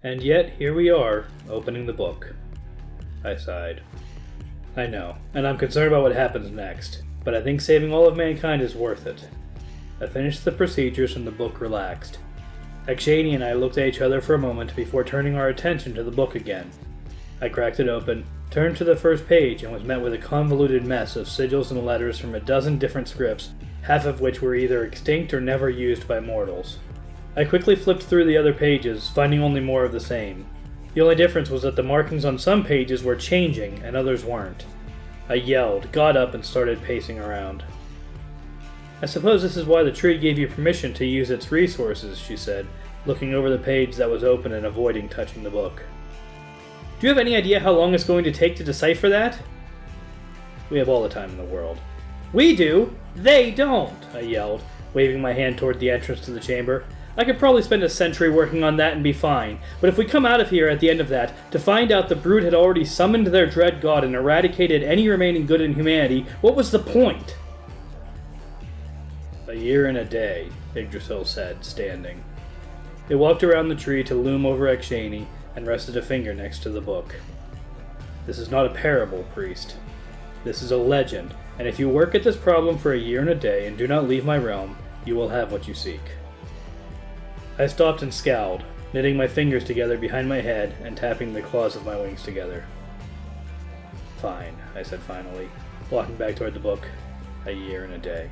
And yet, here we are, opening the book. I sighed. I know, and I'm concerned about what happens next, but I think saving all of mankind is worth it. I finished the procedures and the book relaxed. Excerpt and I looked at each other for a moment before turning our attention to the book again. I cracked it open, turned to the first page, and was met with a convoluted mess of sigils and letters from a dozen different scripts, half of which were either extinct or never used by mortals. I quickly flipped through the other pages, finding only more of the same. The only difference was that the markings on some pages were changing and others weren't. I yelled, got up, and started pacing around. I suppose this is why the tree gave you permission to use its resources, she said, looking over the page that was open and avoiding touching the book. Do you have any idea how long it's going to take to decipher that? We have all the time in the world. We do! They don't! I yelled, waving my hand toward the entrance to the chamber. I could probably spend a century working on that and be fine, but if we come out of here at the end of that to find out the Brood had already summoned their dread god and eradicated any remaining good in humanity, what was the point? A year and a day, Yggdrasil said, standing. They walked around the tree to loom over Excerpt and rested a finger next to the book. This is not a parable, priest. This is a legend, and if you work at this problem for a year and a day and do not leave my realm, you will have what you seek. I stopped and scowled, knitting my fingers together behind my head and tapping the claws of my wings together. Fine, I said finally, walking back toward the book. A year and a day.